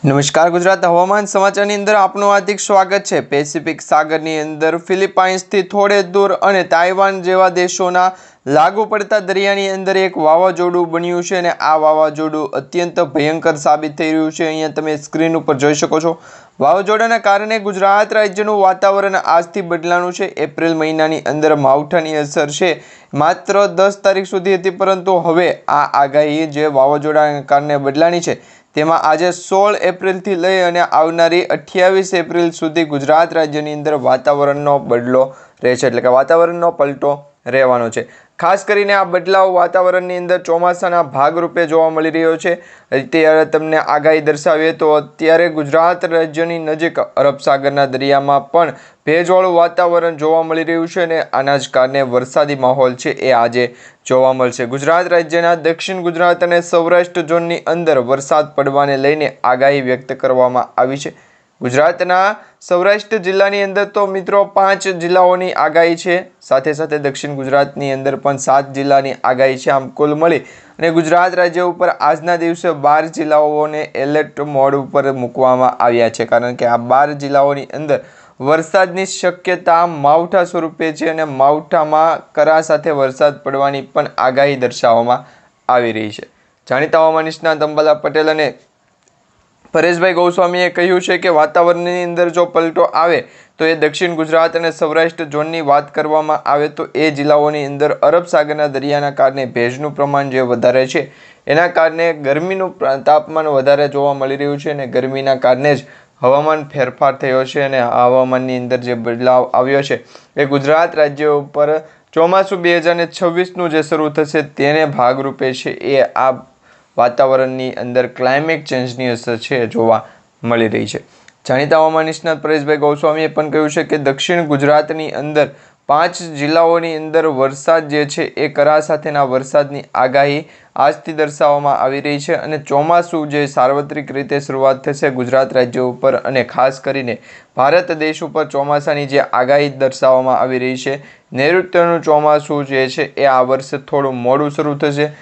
નમસ્કાર ગુજરાત હવામાન સમાચારની અંદર આપનું હાર્દિક સ્વાગત છે। પેસિફિક સાગરની અંદર ફિલિપાઇન્સથી થોડે દૂર અને તાઇવાન જેવા દેશોના લાગુ પડતા દરિયાની અંદર એક વાવાઝોડું બન્યું છે અને આ વાવાઝોડું અત્યંત ભયંકર સાબિત થઈ રહ્યું છે। અહીંયા તમે સ્ક્રીન ઉપર જોઈ શકો છો। વાવાઝોડાના કારણે ગુજરાત રાજ્યનું વાતાવરણ આજથી બદલાનું છે। એપ્રિલ મહિનાની અંદર માવઠાની અસર છે માત્ર 10 તારીખ સુધી હતી, પરંતુ હવે આ આગાહી જે વાવાઝોડાના કારણે બદલાની છે તેમાં આજે 16 એપ્રિલથી લઈ અને આવનારી 28 એપ્રિલ સુધી ગુજરાત રાજ્યની અંદર વાતાવરણનો બદલો રહેશે, એટલે કે વાતાવરણનો પલટો રહેવાનો છે। ખાસ કરીને આ બદલાવ વાતાવરણની અંદર ચોમાસાના ભાગરૂપે જોવા મળી રહ્યો છે। અત્યારે તમને આગાહી દર્શાવીએ તો અત્યારે ગુજરાત રાજ્યની નજીક અરબ સાગરના દરિયામાં પણ ભેજવાળું વાતાવરણ જોવા મળી રહ્યું છે અને આના જ કારણે વરસાદી માહોલ છે એ આજે જોવા મળશે। ગુજરાત રાજ્યના દક્ષિણ ગુજરાત અને સૌરાષ્ટ્ર ઝોનની અંદર વરસાદ પડવાને લઈને આગાહી વ્યક્ત કરવામાં આવી છે। ગુજરાતના સૌરાષ્ટ્ર જિલ્લાની અંદર તો મિત્રો 5 જિલ્લાઓની આગાહી છે, સાથે સાથે દક્ષિણ ગુજરાતની અંદર પણ 7 જિલ્લાની આગાહી છે। આમ કુલ મળી અને ગુજરાત રાજ્ય ઉપર આજના દિવસે 12 જિલ્લાઓને એલર્ટ મોડ ઉપર મૂકવામાં આવ્યા છે, કારણ કે આ 12 જિલ્લાઓની અંદર વરસાદની શક્યતા માવઠા સ્વરૂપે છે અને માવઠામાં કરા સાથે વરસાદ પડવાની પણ આગાહી દર્શાવવામાં આવી રહી છે। જાણીતા હવામાન નિષ્ણાત અંબાલા પટેલ અને પરેશભાઈ ગોસ્વામીએ કહ્યું છે કે વાતાવરણની અંદર જો પલટો આવે તો એ દક્ષિણ ગુજરાત અને સૌરાષ્ટ્ર ઝોનની વાત કરવામાં આવે તો એ જિલ્લાઓની અંદર અરબ સાગરના દરિયાના કારણે ભેજનું પ્રમાણ જે વધારે છે એના કારણે ગરમીનું તાપમાન વધારે જોવા મળી રહ્યું છે અને ગરમીના કારણે જ હવામાન ફેરફાર થયો છે અને હવામાનની અંદર જે બદલાવ આવ્યો છે એ ગુજરાત રાજ્ય ઉપર ચોમાસું 2026નું જે શરૂ થશે તેને ભાગરૂપે છે એ આ વાતાવરણની અંદર ક્લાઇમેટ ચેન્જની અસર છે જોવા મળી રહી છે। જાણીતા હવામાન નિષ્ણાત પરેશભાઈ ગોસ્વામીએ પણ કહ્યું છે કે દક્ષિણ ગુજરાતની અંદર 5 જિલ્લાઓની અંદર વરસાદ જે છે એ કરા સાથેના વરસાદની આગાહી આજથી દર્શાવવામાં આવી રહી છે અને ચોમાસું જે સાર્વત્રિક રીતે શરૂઆત થશે ગુજરાત રાજ્ય ઉપર અને ખાસ કરીને ભારત દેશ ઉપર ચોમાસાની જે આગાહી દર્શાવવામાં આવી રહી છે, નૈઋત્યનું ચોમાસું જે છે એ આ વર્ષે થોડું મોડું શરૂ થશે।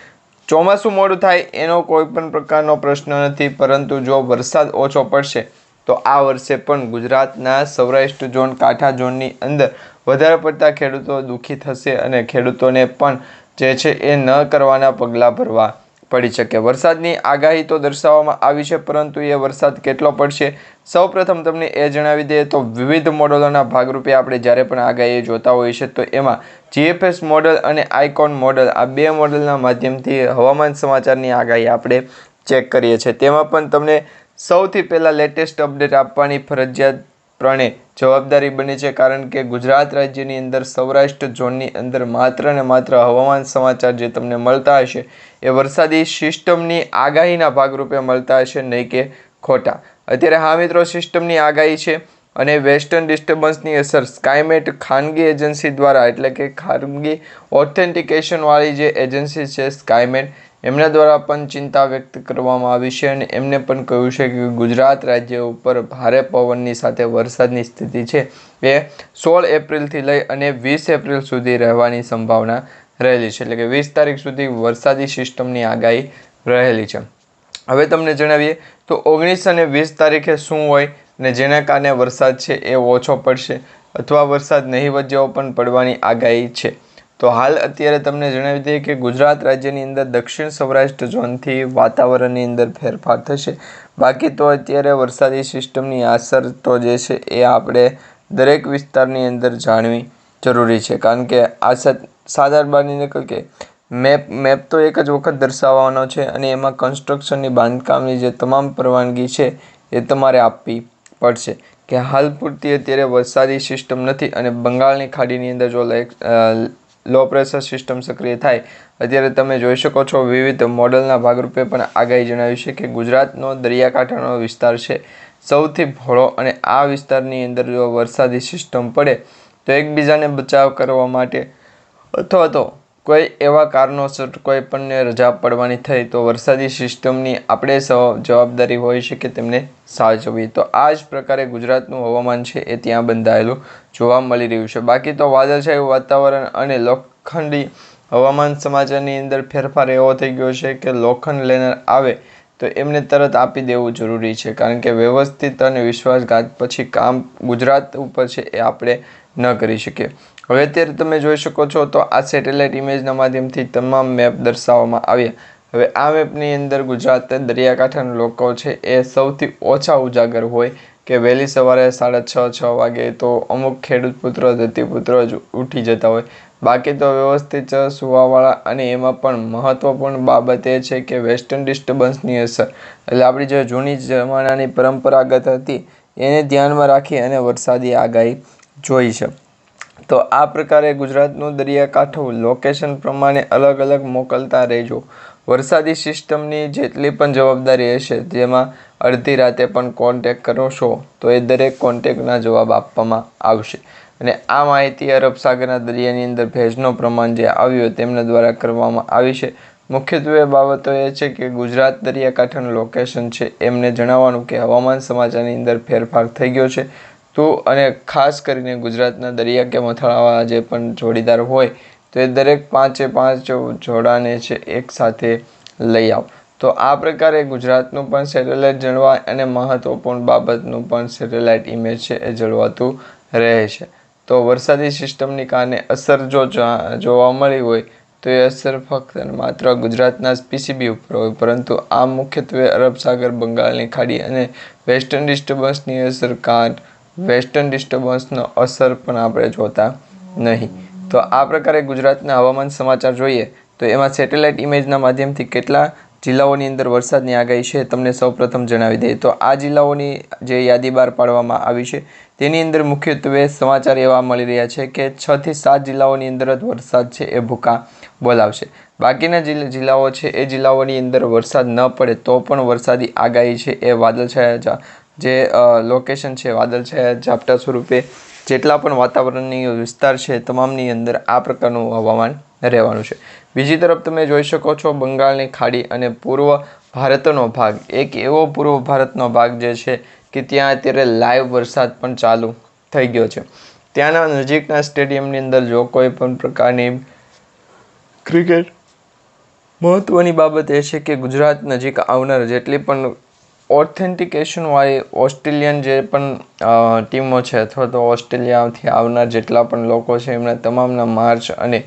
ચોમાસું મોડું થાય એનો કોઈ પણ પ્રકારનો પ્રશ્ન નથી, પરંતુ જો વરસાદ ઓછો પડશે તો આ વર્ષે પણ ગુજરાતના સૌરાષ્ટ્ર ઝોન કાંઠા ઝોનની અંદર વધારે પડતા ખેડૂતો દુઃખી થશે અને ખેડૂતોને પણ જે છે એ ન કરવાના પગલાં ભરવા પડી શકે। વરસાદની આગાહી તો દર્શાવવામાં આવી છે, પરંતુ એ વરસાદ કેટલો પડશે સૌપ્રથમ તમને એ જણાવી દઈએ તો વિવિધ મોડલોના ભાગરૂપે આપણે જ્યારે પણ આગાહી જોતા હોઈએ છીએ તો એમાં જીએફએસ મોડલ અને આઇકોન મોડલ આ 2 મોડલના માધ્યમથી હવામાન સમાચારની આગાહી આપણે ચેક કરીએ છીએ। તેમાં પણ તમને સૌથી પહેલાં લેટેસ્ટ અપડેટ આપવાની ફરજિયાતપણે જવાબદારી બની છે, કારણ કે ગુજરાત રાજ્યની અંદર સૌરાષ્ટ્ર ઝોનની અંદર માત્ર ને માત્ર હવામાન સમાચાર જે તમને મળતા હશે એ વરસાદી સિસ્ટમની આગાહીના ભાગરૂપે મળતા હશે, નહીં કે ખોટા। અત્યારે હા મિત્રો, સિસ્ટમની આગાહી છે અને વેસ્ટર્ન ડિસ્ટર્બન્સની અસર સ્કાયમેટ ખાનગી એજન્સી દ્વારા, એટલે કે ખાનગી ઓથેન્ટિકેશનવાળી જે એજન્સી છે સ્કાયમેટ, એમના દ્વારા પણ ચિંતા વ્યક્ત કરવામાં આવી છે અને એમને પણ કહ્યું છે કે ગુજરાત રાજ્ય ઉપર ભારે પવનની સાથે વરસાદની સ્થિતિ છે એ 16 એપ્રિલથી લઈ અને 20 એપ્રિલ સુધી રહેવાની સંભાવના રહેલી છે, એટલે કે 20 તારીખ સુધી વરસાદી સિસ્ટમની આગાહી રહેલી છે। હવે તમને જણાવીએ તો 19 અને 20 તારીખે શું હોય ને જેના કારણે વરસાદ છે એ ઓછો પડશે અથવા વરસાદ નહીવત જેવો પણ પડવાની આગાહી છે। તો હાલ અત્યારે તમને જણાવી દઈએ કે ગુજરાત રાજ્યની અંદર દક્ષિણ સૌરાષ્ટ્ર ઝોનથી વાતાવરણની અંદર ફેરફાર થશે, બાકી તો અત્યારે વરસાદી સિસ્ટમની અસર તો જે છે એ આપણે દરેક વિસ્તારની અંદર જાણવી જરૂરી છે, કારણ કે આ સાધારણ બાની નીકળ કે મેપ તો એક જ વખત દર્શાવવાનો છે અને એમાં કન્સ્ટ્રક્શનની બાંધકામની જે તમામ પરવાનગી છે એ તમારે આપવી પડશે કે હાલ પૂરતી અત્યારે વરસાદી સિસ્ટમ નથી અને બંગાળની ખાડીની અંદર જો લો પ્રેશર સિસ્ટમ સક્રિય થાય, અત્યારે તમે જોઈ શકો છો વિવિધ મોડલના ભાગરૂપે પણ આગાહી જણાવી છે કે ગુજરાતનો દરિયાકાંઠાનો વિસ્તાર છે સૌથી ભોળો અને આ વિસ્તારની અંદર જો વરસાદી સિસ્ટમ પડે તો એકબીજાને બચાવ કરવા માટે અથવા તો કોઈ એવા કારણોસર કોઈ પણને રજા પડવાની થઈ તો વરસાદી સિસ્ટમની આપણે જવાબદારી હોય છે કે તેમને સાચવવી। તો આ જ પ્રકારે ગુજરાતનું હવામાન છે એ ત્યાં બંધાયેલું જોવા મળી રહ્યું છે। બાકી તો વાદળછાયું વાતાવરણ અને લોખંડી હવામાન સમાચારની અંદર ફેરફાર એવો થઈ ગયો છે કે લોખંડ લેનર આવે તો એમને તરત આપી દેવું જરૂરી છે, કારણ કે વ્યવસ્થિત અને વિશ્વાસઘાત પછી કામ ગુજરાત ઉપર છે એ આપણે ન કરી શકીએ. હવે અત્યારે તમે જોઈ શકો છો તો આ સેટેલાઇટ ઇમેજના માધ્યમથી તમામ મેપ દર્શાવવામાં આવ્યા. હવે આ મેપની અંદર ગુજરાત દરિયાકાંઠાના લોકો છે એ સૌથી ઓછા ઉજાગર હોય કે વહેલી સવારે 6:30 વાગે તો અમુક ખેડૂત પુત્ર ધરતીપુત્ર જ ઉઠી જતા હોય. બાકી તો વ્યવસ્થિત સુવાવાળા, અને એમાં પણ મહત્વપૂર્ણ બાબત એ છે કે વેસ્ટર્ન ડિસ્ટર્બન્સની અસર, એટલે આપણી જે જૂની જમાનાની પરંપરાગત હતી એને ધ્યાનમાં રાખી અને વરસાદી આગાહી જોઈ છે. તો આ પ્રકારે ગુજરાતનું દરિયાકાંઠું લોકેશન પ્રમાણે અલગ અલગ મોકલતા રહેજો. વરસાદી સિસ્ટમની જેટલી પણ જવાબદારી હશે, જેમાં અડધી રાતે પણ કોન્ટેક કરશો તો એ દરેક કોન્ટેકના જવાબ આપવામાં આવશે. અને આ માહિતી અરબ સાગરના દરિયાની અંદર ભેજનું પ્રમાણ જે આવ્યું તેમના દ્વારા કરવામાં આવી છે. મુખ્યત્વે બાબતો એ છે કે ગુજરાત દરિયાકાંઠાનું લોકેશન છે એમને જણાવવાનું કે હવામાન સમાચારની અંદર ફેરફાર થઈ ગયો છે. અને ખાસ કરીને ગુજરાતના દરિયા કે મથાળાવાળા જે પણ જોડીદાર હોય તો એ દરેક 5 જોડાને છે એક સાથે લઈ આવ. તો આ પ્રકારે ગુજરાતનું પણ સેટેલાઇટ જળવાય અને મહત્વપૂર્ણ બાબતનું પણ સેટેલાઇટ ઇમેજ છે એ જળવાતું રહે છે. તો વરસાદી સિસ્ટમની કારણે અસર જો જોવા મળી હોય તો એ અસર ફક્ત માત્ર ગુજરાતના જ પીસીબી ઉપર હોય, પરંતુ આ મુખ્યત્વે અરબ સાગર, બંગાળની ખાડી અને વેસ્ટર્ન ડિસ્ટર્બન્સની અસર વેસ્ટર્ન ડિસ્ટર્બન્સનો અસર પણ આપણે જોતા નહીં. તો આ પ્રકારે ગુજરાતના હવામાન સમાચાર જોઈએ તો એમાં સેટેલાઇટ ઇમેજના માધ્યમથી કેટલા જિલ્લાઓની અંદર વરસાદની આગાહી છે તમને સૌપ્રથમ જણાવી દઈએ. તો આ જિલ્લાઓની જે યાદી બહાર પાડવામાં આવી છે તેની અંદર મુખ્યત્વે સમાચાર એવા મળી રહ્યા છે કે 6 થી 7 જિલ્લાઓની અંદર જ વરસાદ છે એ ભૂકા બોલાવશે. બાકીના જિલ્લાઓ છે એ જિલ્લાઓની અંદર વરસાદ ન પડે તો પણ વરસાદી આગાહી છે એ વાદળછાયા જે લોકેશન છે વાદળછાયા ઝાપટા સ્વરૂપે જેટલા પણ વાતાવરણની વિસ્તાર છે તમામની અંદર આ પ્રકારનું હવામાન રહેવાનું છે. બીજી તરફ તમે જોઈ શકો છો બંગાળની ખાડી અને પૂર્વ ભારતનો ભાગ, એક એવો પૂર્વ ભારતનો ભાગ જે છે કે ત્યાં અત્યારે લાઈવ વરસાદ પણ ચાલુ થઈ ગયો છે. ત્યાંના નજીકના સ્ટેડિયમની અંદર જો કોઈ પણ પ્રકારની ક્રિકેટ, મહત્વની બાબત એ છે કે ગુજરાત નજીક આવનાર જેટલી પણ ઓથેન્ટિકેશનવાળી ઓસ્ટ્રેલિયન જે પણ ટીમો છે અથવા તો ઓસ્ટ્રેલિયાથી આવનાર જેટલા પણ લોકો છે એમના તમામના માર્ચ અને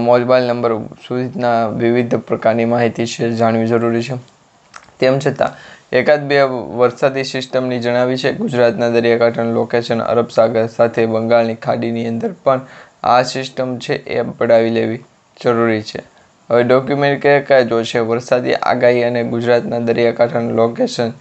મોબાઈલ નંબર સુધીના વિવિધ પ્રકારની માહિતી છે જાણવી જરૂરી છે. તેમ છતાં એકાદ બે વરસાદી સિસ્ટમની જણાવી છે. ગુજરાતના દરિયાકાંઠાનું લોકેશન અરબ સાગર સાથે બંગાળની ખાડીની અંદર પણ આ સિસ્ટમ છે એ પડાવી લેવી જરૂરી છે. હવે ડોક્યુમેન્ટ કયા જોશે? વરસાદી આગાહી અને ગુજરાતના દરિયાકાંઠાનું લોકેશન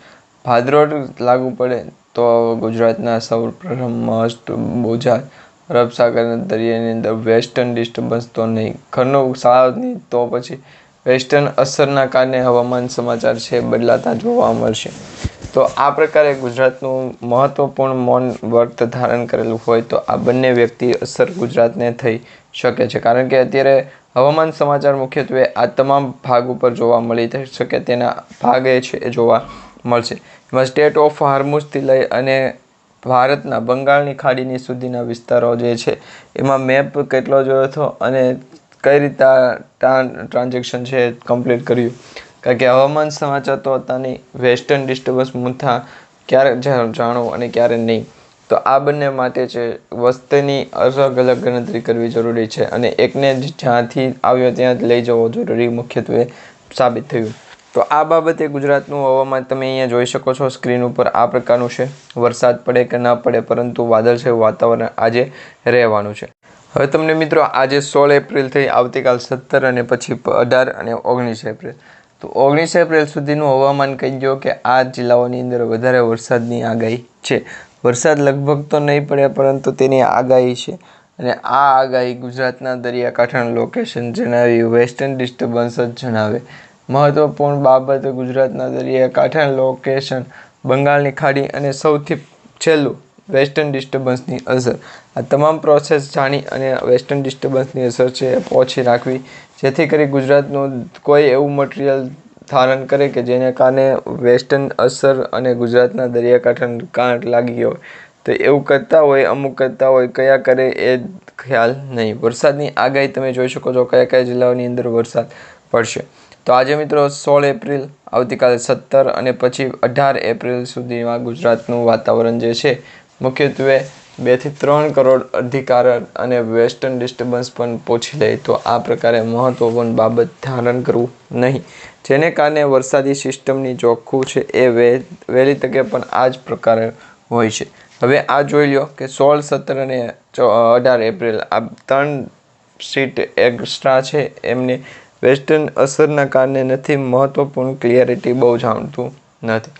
ભાદરોડ લાગુ પડે તો ગુજરાતના સૌપ્રથમ મસ્ત ગુજરાત અરબ સાગરના દરિયાની અંદર વેસ્ટર્ન ડિસ્ટર્બન્સ તો નહીં, ઘરનું સાવ નહીં તો પછી વેસ્ટર્ન અસરના કારણે હવામાન સમાચાર છે બદલાતા જોવા મળશે. તો આ પ્રકારે ગુજરાતનું મહત્વપૂર્ણ મૌન વ્રત ધારણ કરેલું હોય તો આ બંને વ્યક્તિ અસર ગુજરાતને થઈ શકે છે, કારણ કે અત્યારે હવામાન સમાચાર મુખ્યત્વે આ તમામ ભાગ ઉપર જોવા મળી શકે તેના ભાગ એ છે એ જોવા મળશે. એમાં સ્ટેટ ઓફ હોર્મુઝથી લઈ અને ભારતના બંગાળની ખાડીની સુધીના વિસ્તારો જે છે એમાં મેપ કેટલો જોયો હતો અને કઈ રીતે ટ્રાન્ઝેક્શન છે કમ્પ્લીટ કર્યું, કારણ કે હવામાન સમાચાર તો હતા નહીં, વેસ્ટર્ન ડિસ્ટર્બન્સ મુદ્દા ક્યારે જાણો અને ક્યારે નહીં. તો આ બંને માટે છે વસ્તીની અલગ અલગ ગણતરી કરવી જરૂરી છે અને એકને જ્યાંથી આવ્યો ત્યાં જ લઈ જવો જરૂરી મુખ્યત્વે સાબિત થયું. તો આ બાબતે ગુજરાતનું હવામાન તમે અહીંયા જોઈ શકો છો સ્ક્રીન ઉપર આ પ્રકારનું છે. વરસાદ પડે કે ના પડે પરંતુ વાદળછાયું વાતાવરણ આજે રહેવાનું છે. હવે તમને મિત્રો આજે 16 એપ્રિલ થઈ, આવતીકાલ 17 અને પછી 18 અને 19 એપ્રિલ. તો 19 એપ્રિલ સુધીનું હવામાન કહી ગયો કે આ જિલ્લાઓની અંદર વધારે વરસાદની આગાહી છે. વરસાદ લગભગ તો નહીં પડે પરંતુ તેની આગાહી છે અને આ આગાહી ગુજરાતના દરિયાકાંઠાનું લોકેશન જણાવી વેસ્ટર્ન ડિસ્ટર્બન્સ જ જણાવે. મહત્વપૂર્ણ બાબત ગુજરાતના દરિયાકાંઠાનું લોકેશન, બંગાળની ખાડી અને સૌથી છેલ્લું વેસ્ટર્ન ડિસ્ટર્બન્સની અસર. આ તમામ પ્રોસેસ જાણી અને વેસ્ટર્ન ડિસ્ટર્બન્સની અસર છે એ ઓછી રાખવી, જેથી કરી ગુજરાતનું કોઈ એવું મટીરિયલ ધારણ કરે કે જેને કારણે વેસ્ટર્ન અસર અને ગુજરાતના દરિયાકાંઠાને કાંટ લાગી ગયો હોય. તો એવું કરતા હોય, અમુક કરતા હોય, કયા કરે એ ખ્યાલ નહીં. વરસાદની આગાહી તમે જોઈ શકો છો કયા કયા જિલ્લાઓની અંદર વરસાદ પડશે. તો આજે મિત્રો 16 એપ્રિલ આવતીકાલે 17 અને પછી 18 એપ્રિલ સુધીમાં ગુજરાતનું વાતાવરણ જે છે મુખ્યત્વે 2 થી 3 કરોડ અધિકાર અને વેસ્ટર્ન ડિસ્ટર્બન્સ પણ પહોંચી લે, તો આ પ્રકારે મહત્વપૂર્ણ બાબત ધારણ કરવું નહીં, જેને કારણે વરસાદી સિસ્ટમની ચોખ્ખું છે એ વહેલી તકે પણ આ જ પ્રકારે હોય છે. હવે આ જોઈ લો કે 16, 17 અને 18 એપ્રિલ આ 3 સીટ એક્સ્ટ્રા છે, એમને વેસ્ટર્ન અસરના કારણે નથી, મહત્વપૂર્ણ ક્લિયરિટી બહુ જાણતું નથી.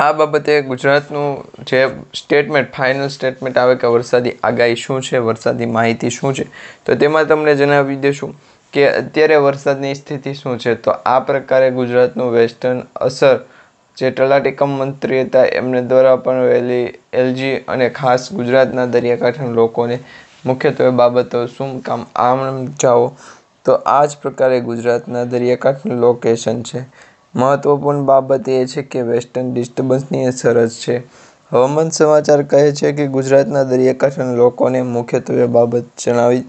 આ બાબતે ગુજરાતનું જે સ્ટેટમેન્ટ, ફાઇનલ સ્ટેટમેન્ટ આવે કે વરસાદી આગાહી શું છે, વરસાદી માહિતી શું છે, તો તેમાં તમને જણાવી દઈશું કે અત્યારે વરસાદની સ્થિતિ શું છે. તો આ પ્રકારે ગુજરાતનું વેસ્ટર્ન અસર જે તલાટી કમ મંત્રી હતા એમને દ્વારા પણ વહેલી એલજી અને ખાસ ગુજરાતના દરિયાકાંઠાના લોકોને મુખ્યત્વે બાબતો શું કામ આમ જાઓ, તો આ જ પ્રકારે ગુજરાતના દરિયાકાંઠાનું લોકેશન છે. મહત્વપૂર્ણ બાબત એ છે કે વેસ્ટર્ન ડિસ્ટર્બન્સની અસર જ છે. હવામાન સમાચાર કહે છે કે ગુજરાતના દરિયાકાંઠાના લોકોને મુખ્યત્વે બાબત જણાવી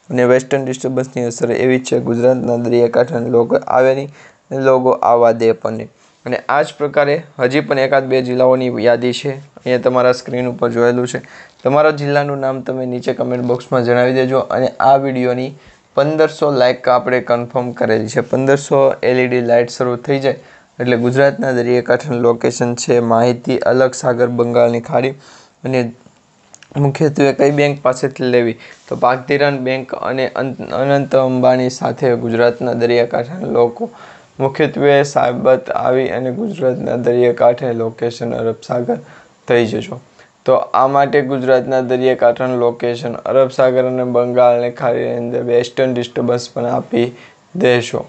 અને વેસ્ટર્ન ડિસ્ટર્બન્સની અસર એવી છે ગુજરાતના દરિયાકાંઠાના લોકો આવે નહીં અને લોકો આવવા દે પણ નહીં. અને આ જ પ્રકારે હજી પણ 1-2 જિલ્લાઓની યાદી છે, અહીંયા તમારા સ્ક્રીન ઉપર જોયેલું છે. તમારા જિલ્લાનું નામ તમે નીચે કમેન્ટ બોક્સમાં જણાવી દેજો. અને આ વિડીયોની 1500 લાઇક આપણે કન્ફર્મ કરેલી છે. 1500 LED લાઇટ શરૂ થઈ જાય એટલે ગુજરાતના દરિયાકાંઠાનું લોકેશન છે, માહિતી અલગ સાગર બંગાળની ખાડી અને મુખ્યત્વે કઈ બેંક પાસેથી લેવી, તો પાકધિરાણ બેંક અને અનંત અંબાણી સાથે ગુજરાતના દરિયાકાંઠાના લોકો મુખ્યત્વે સાબત આવી અને ગુજરાતના દરિયાકાંઠે લોકેશન અરબ સાગર થઈ જશો. તો આ માટે ગુજરાતના દરિયાકાંઠાનું લોકેશન અરબ સાગર અને બંગાળની ખાડીની અંદર વેસ્ટર્ન ડિસ્ટર્બન્સ પણ આપી દેશો.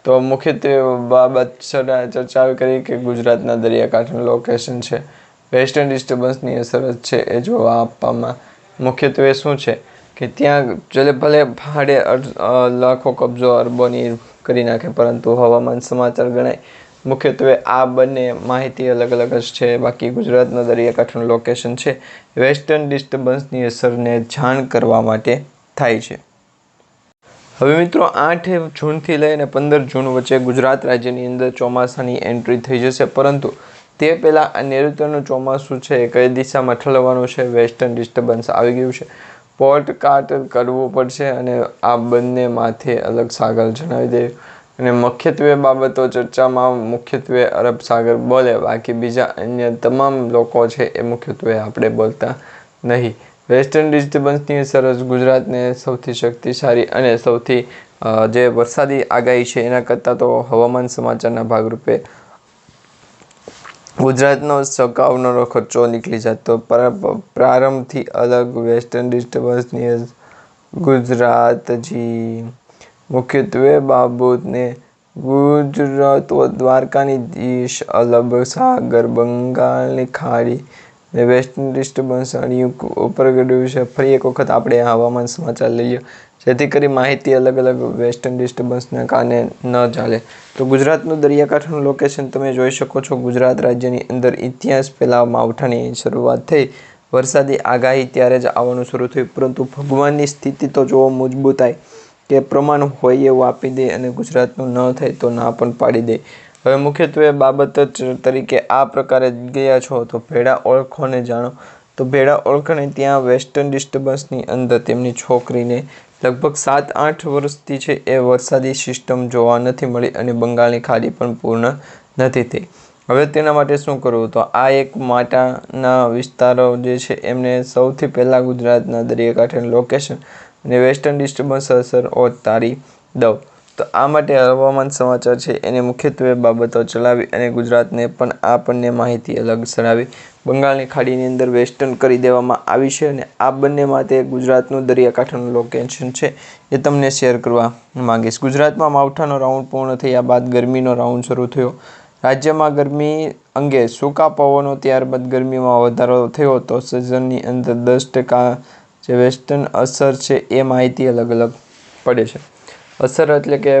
તો મુખ્યત્વે બાબત ચર્ચા કરી કે ગુજરાતના દરિયાકાંઠાનું લોકેશન છે, વેસ્ટર્ન ડિસ્ટર્બન્સની અસર જ છે એ જોવા આપવામાં મુખ્યત્વે શું છે કે ત્યાં ભલે ભાડે લાખો કબજો અરબોની કરી નાખે, પરંતુ હવામાન સમાચાર ગણાય. મુખ્યત્વે આ બંને માહિતી અલગ અલગ જ છે. બાકી ગુજરાતના દરિયાકાંઠાનું લોકેશન છે વેસ્ટર્ન ડિસ્ટર્બન્સની અસરને જાણ કરવા માટે થાય છે. હવે મિત્રો 8 જૂનથી લઈને 15 જૂન વચ્ચે ગુજરાત રાજ્યની અંદર ચોમાસાની એન્ટ્રી થઈ જશે, પરંતુ તે પહેલાં આ નૈઋત્યનું ચોમાસું છે એ કઈ દિશામાં ઠલવવાનું છે, વેસ્ટર્ન ડિસ્ટર્બન્સ આવી ગયું છે, પોર્ટ કાટ કરવું પડશે અને આ બંને માથે અલગ સાગર જણાવી દે. અને મુખ્યત્વે બાબતો ચર્ચામાં મુખ્યત્વે અરબ સાગર બોલે, બાકી બીજા અન્ય તમામ લોકો છે એ મુખ્યત્વે આપણે બોલતા નહીં. વેસ્ટર્ન ડિસ્ટર્બન્સની અસર જ ગુજરાતને સૌથી શક્તિશાળી અને સૌથી જે વરસાદી આગાહી છે એના કરતાં તો હવામાન સમાચારના ભાગરૂપે ગુજરાતનો સકાવનો ખર્ચો નીકળી જાય. તો પ્રારંભથી અલગ વેસ્ટર્ન ડિસ્ટર્બન્સની ગુજરાતજી મુખ્યત્વે બાબતને ગુજરાત દ્વારકાની દિશ અલબ સાગર બંગાળની ખાડી ને વેસ્ટર્ન ડિસ્ટર્બન્સ ઉપર ગયું છે. ફરી એક વખત આપણે હવામાન સમાચાર લઈએ જેથી કરી માહિતી અલગ અલગ વેસ્ટર્ન ડિસ્ટર્બન્સના કારણે ન ચાલે. તો ગુજરાતનું દરિયાકાંઠાનું લોકેશન તમે જોઈ શકો છો. ગુજરાત રાજ્યની અંદર ઇતિહાસ પહેલાં માવઠાની શરૂઆત થઈ, વરસાદી આગાહી ત્યારે જ આવવાનું શરૂ થયું, પરંતુ ભગવાનની સ્થિતિ તો જોવો મજબૂતાઈ કે પ્રમાણ હોય એવું આપી દે અને ગુજરાતનું ન થાય તો ના પણ પાડી દે. હવે મુખ્યત્વે બાબત તરીકે આ પ્રકારે ગયા છો તો ભેડા ઓળખોને જાણો. તો ભેડા ઓળખોને ત્યાં વેસ્ટર્ન ડિસ્ટર્બન્સની અંદર તેમની છોકરીને લગભગ 7-8 વર્ષથી છે એ વરસાદી સિસ્ટમ જોવા નથી મળી અને બંગાળની ખાડી પણ પૂર્ણ નથી થઈ. હવે તેના માટે શું કરવું, તો આ એક માટાના વિસ્તારો જે છે એમને સૌથી પહેલાં ગુજરાતના દરિયાકાંઠાનું લોકેશન અને વેસ્ટર્ન ડિસ્ટર્બન્સ અસર તારી દઉં. તો આ માટે હવામાન સમાચાર છે એને મુખ્યત્વે બાબતો ચલાવી અને ગુજરાતને પણ આપણને માહિતી અલગ ચડાવી બંગાળની ખાડીની અંદર વેસ્ટર્ન કરી દેવામાં આવી છે. અને આ બંને માટે ગુજરાતનું દરિયાકાંઠાનું લોકેશન છે એ તમને શેર કરવા માંગીશ. ગુજરાતમાં માવઠાનો રાઉન્ડ પૂર્ણ થયા બાદ ગરમીનો રાઉન્ડ શરૂ થયો. રાજ્યમાં ગરમી અંગે સૂકા પવનો, ત્યારબાદ ગરમીમાં વધારો થયો. તો સિઝનની અંદર 10% જે વેસ્ટર્ન અસર છે એ માહિતી અલગ અલગ પડે છે. અસર એટલે કે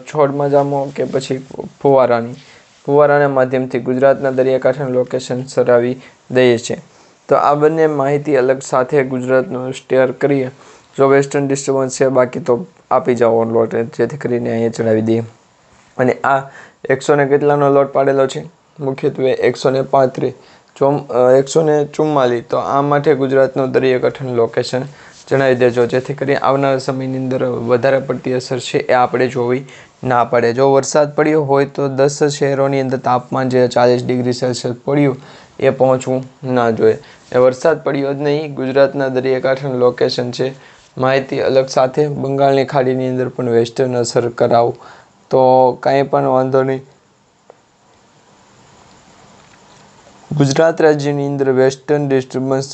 છોડમાં જામો કે પછી ફુવારાના માધ્યમથી ગુજરાતના દરિયાકાંઠાનું લોકેશન સરાવી દઈએ છીએ. તો આ બંને માહિતી અલગ સાથે ગુજરાતનું શેર કરીએ. જો વેસ્ટર્ન ડિસ્ટર્બન્સ છે, બાકી તો આપી જાઓ લોટ જેથી કરીને અહીંયા ચડાવી દઈએ. અને આ 100 ને કેટલાનો લોટ પાડેલો છે? મુખ્યત્વે 135, 144. તો આ માટે ગુજરાતનું દરિયાકાંઠાનું લોકેશન જણાવી દેજો, જેથી કરી આવનારા સમયની અંદર વધારે પડતી અસર છે એ આપણે જોવી ના પડે. જો વરસાદ પડ્યો હોય તો 10 શહેરોની અંદર તાપમાન જે 40 ડિગ્રી સેલ્સિયસ પડ્યું એ પહોંચવું ના જોઈએ. એ વરસાદ પડ્યો જ નહીં, ગુજરાતના દરિયાકાંઠાનું લોકેશન છે. માહિતી અલગ સાથે બંગાળની ખાડીની અંદર પણ વેસ્ટર્ન અસર કરાવું તો કાંઈ પણ વાંધો નહીં. ગુજરાત રાજ્યની અંદર વેસ્ટર્ન ડિસ્ટર્બન્સ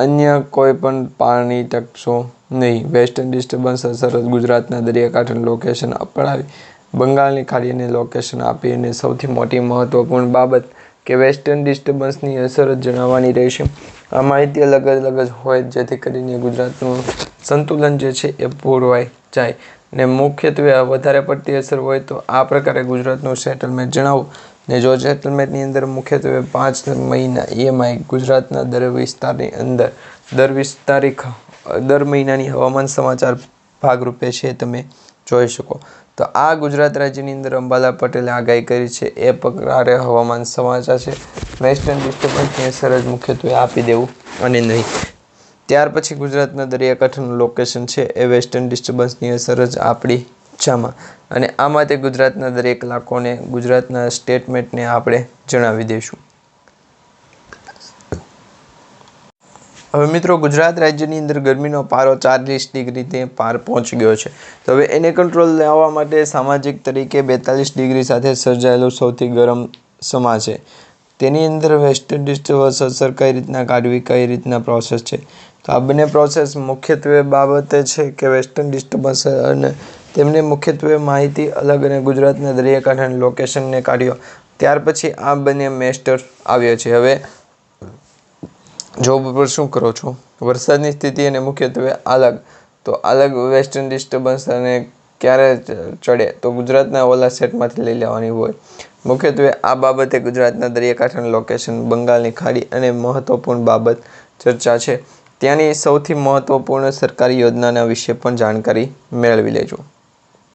અન્ય કોઈ પણ પાણી ટકશો નહીં. વેસ્ટર્ન ડિસ્ટર્બન્સ અસર ગુજરાતના દરિયાકાંઠાનું લોકેશન અપનાવી બંગાળની ખાડીને લોકેશન આપી અને સૌથી મોટી મહત્વપૂર્ણ બાબત કે વેસ્ટર્ન ડિસ્ટર્બન્સની અસર જ જણાવવાની રહેશે. આ માહિતી અલગ અલગ જ હોય જેથી કરીને ગુજરાતનું સંતુલન જે છે એ પૂરવાઈ જાય. ને મુખ્યત્વે વધારે પડતી અસર હોય તો આ પ્રકારે ગુજરાતનું સેટલમેન્ટ જણાવું. ને જો સેટલમેન્ટની અંદર મુખ્યત્વે 5 મહિના EMI ગુજરાતના દર વિસ્તારની અંદર દર મહિનાની હવામાન સમાચાર ભાગરૂપે છે તમે જોઈ શકો. તો આ ગુજરાત રાજ્યની અંદર અંબાલાલ પટેલે આગાહી કરી છે એ પ્રકારે હવામાન સમાચાર છે. વેસ્ટર્ન ડિસ્ટર્બન્સની અસર જ મુખ્યત્વે આપી દેવું અને નહીં. ત્યાર પછી ગુજરાતના દરિયાકાંઠાનું લોકેશન છે એ વેસ્ટર્ન ડિસ્ટર્બન્સની અસર જ આપણી ઈચ્છામાં, અને આ માટે ગુજરાતના દરેક ઇલાકોને ગુજરાતના સ્ટેટમેન્ટને આપણે જણાવી દઈશું. હવે મિત્રો, ગુજરાત રાજ્યની અંદર ગરમીનો પારો 40 ડિગ્રીથી પાર પહોંચી ગયો છે. તો હવે એને કંટ્રોલ લાવવા માટે સામાજિક તરીકે 42 ડિગ્રી સાથે સર્જાયેલું સૌથી ગરમ સમા છે. તેની અંદર વેસ્ટર્ન ડિસ્ટર્બન્સ અસર કઈ રીતના કાઢવી, કઈ રીતના પ્રોસેસ છે. તો આ બંને પ્રોસેસ મુખ્યત્વે બાબતે છે કે વેસ્ટર્ન ડિસ્ટર્બન્સ અને તેમની મુખ્યત્વે માહિતી અલગ અને ગુજરાતના દરિયાકાંઠાના લોકેશનને કાઢ્યો. ત્યાર પછી આ બંને મેસ્ટર આવ્યો છે. હવે જોબ ઉપર શું કરો છો? વરસાદની સ્થિતિ અને મુખ્યત્વે અલગ વેસ્ટર્ન ડિસ્ટર્બન્સ અને ક્યારે ચડે તો ગુજરાતના ઓલા સેટમાંથી લઈ લેવાની હોય. મુખ્યત્વે આ બાબતે ગુજરાતના દરિયાકાંઠાનું લોકેશન, બંગાળની ખાડી અને મહત્વપૂર્ણ બાબત ચર્ચા છે. ત્યાંની સૌથી મહત્વપૂર્ણ સરકારી યોજનાના વિશે પણ જાણકારી મેળવી લેજો.